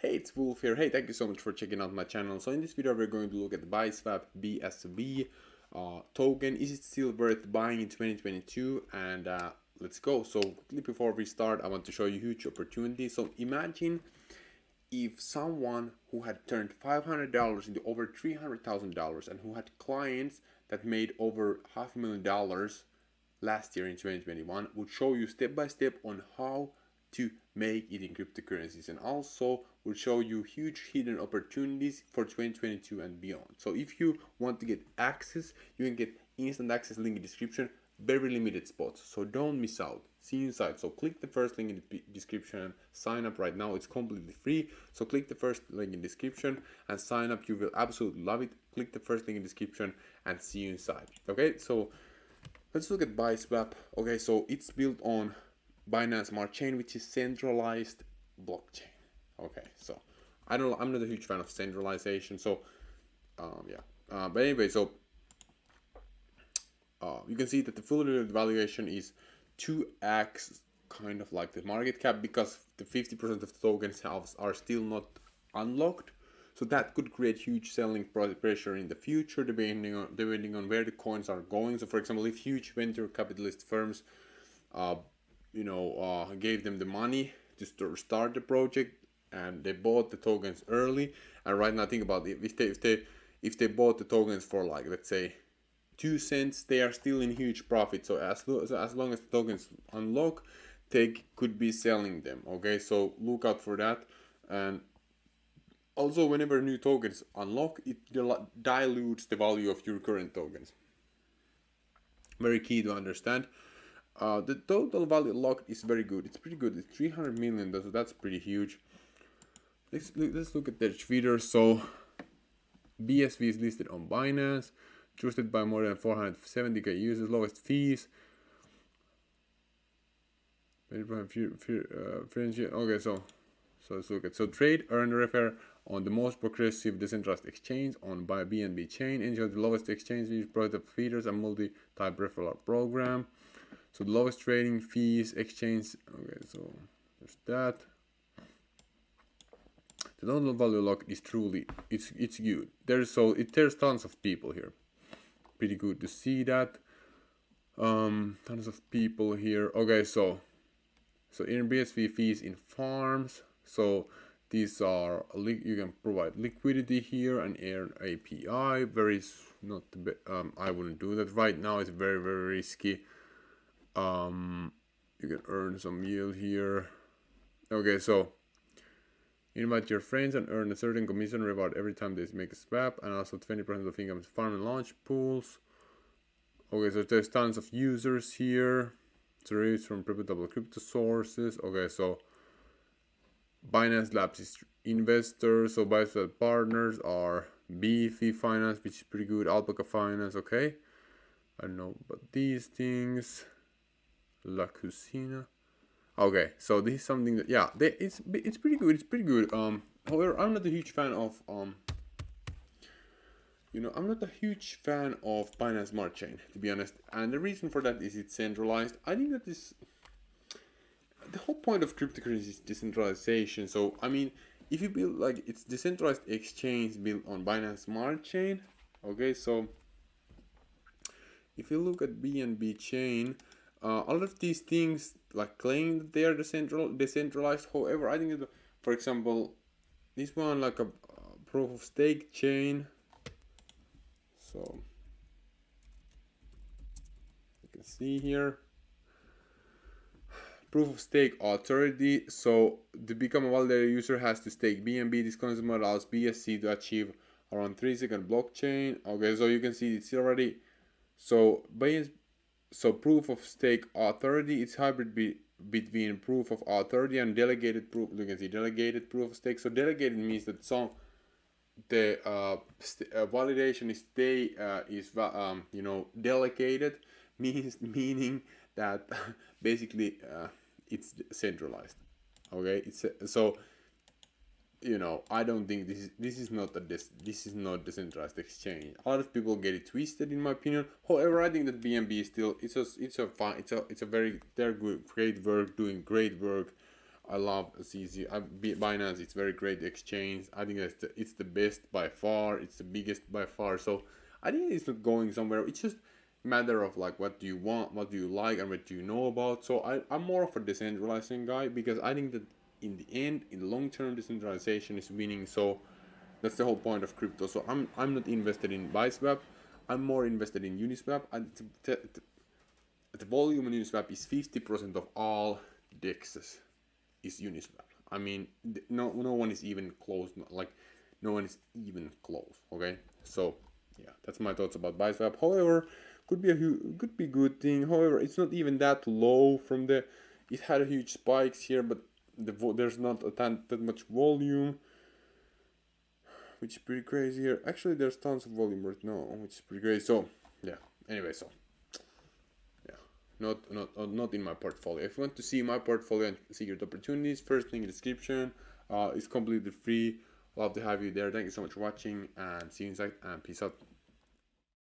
Hey, it's Wolf here. Hey, thank you so much for checking out my channel. So in this video, we're going to look at the Biswap BSV token. Is it still worth buying in 2022? And let's go. So quickly before we start, I want to show you huge opportunity. So imagine if someone who had turned $500 into over $300,000 and who had clients that made over $500,000 last year in 2021 would show you step by step on how to make it in cryptocurrencies, and also will show you huge hidden opportunities for 2022 and beyond. So if you want to get access, you can get instant access, link in description, very limited spots, so don't miss out. See you inside. So click the first link in the description, sign up right now. It's completely free, so click the first link in description and sign up. You will absolutely love it. Click the first link in description and see you inside. Okay, so let's look at Biswap. Okay, so it's built on BNB Smart Chain, which is centralized blockchain. Okay, so I'm not a huge fan of centralization. So but anyway, so you can see that the fully valuation is 2x, kind of like the market cap, because the 50% of the tokens are still not unlocked. So that could create huge selling pressure in the future, depending on where the coins are going. So for example, if huge venture capitalist firms gave them the money to start the project and they bought the tokens early, and right now think about it, if they bought the tokens for, like, let's say 2 cents, they are still in huge profit. So as long as the tokens unlock, they could be selling them. Okay, so look out for that. And also, whenever new tokens unlock, it dilutes the value of your current tokens. Very key to understand. The total value locked is very good. It's pretty good. It's 300 million, so that's pretty huge. Let's look at their Twitter. So BSV is listed on Binance, trusted by more than 470k users, lowest fees. Okay, so let's look at trade, earn, refer on the most progressive decentralized exchange on by BNB chain. Enjoy the lowest exchange fees, product feeders, and multi-type referral program. So the lowest trading fees, exchange. Okay, so there's that. The total value locked is truly it's good. There's tons of people here. Pretty good to see that. Tons of people here. Okay, so in BSV fees in farms. So these are you can provide liquidity here and earn API. I wouldn't do that right now. It's very risky. You can earn some yield here. Okay, so invite your friends and earn a certain commission reward every time they make a swap, and also 20% of income is farm and launch pools. Okay, so there's tons of users here. So it's from reputable crypto sources. Okay, so Binance Labs is investors. So Biswap partners are Beefy Finance, which is pretty good. Alpaca Finance. Okay, I don't know about these things. La Cusina. Okay, so this is something that, yeah, it's pretty good. It's pretty good. However, I'm not a huge fan of I'm not a huge fan of Binance Smart Chain, to be honest. And the reason for that is it's centralized. I think that the whole point of cryptocurrency is decentralization. So I mean, if you build like it's decentralized exchange built on Binance Smart Chain. Okay, so if you look at BNB chain, a lot of these things like claim that they are decentralized. However, I think that, for example, this one, like a proof of stake chain. So you can see here, proof of stake authority. So to become a validated user has to stake BNB. This concept allows BSC to achieve around 3-second blockchain. Okay, so you can see it's already so proof of stake authority, it's hybrid between proof of authority and delegated proof. You can see delegated proof of stake. So delegated means that the validation is delegated, meaning that basically it's centralized. Okay, it's so I don't think this is not decentralized exchange. A lot of people get it twisted, in my opinion. However, I think that BNB is still it's a very, they're good, great work, doing great work. I love CZ. Binance, it's very great exchange. I think it's the best by far. It's the biggest by far. So I think it's not going somewhere. It's just a matter of like, what do you want, what do you like, and what do you know about. So I'm more of a decentralizing guy, because I think that in the end, in the long term, decentralization is winning. So that's the whole point of crypto. So I'm not invested in Biswap. I'm more invested in Uniswap. The volume in Uniswap is 50% of all dexes is Uniswap. I mean, no one is even close. Like, no one is even close. Okay, so yeah, that's my thoughts about Biswap. However, could be good thing. However, it's not even that low from the. It had a huge spikes here, but there's not that much volume, which is pretty crazy here. Actually, there's tons of volume right now, which is pretty crazy. So yeah. Anyway, so yeah, not in my portfolio. If you want to see my portfolio and secret opportunities, first link in the description. It's completely free. Love to have you there. Thank you so much for watching, and see you inside, and peace out.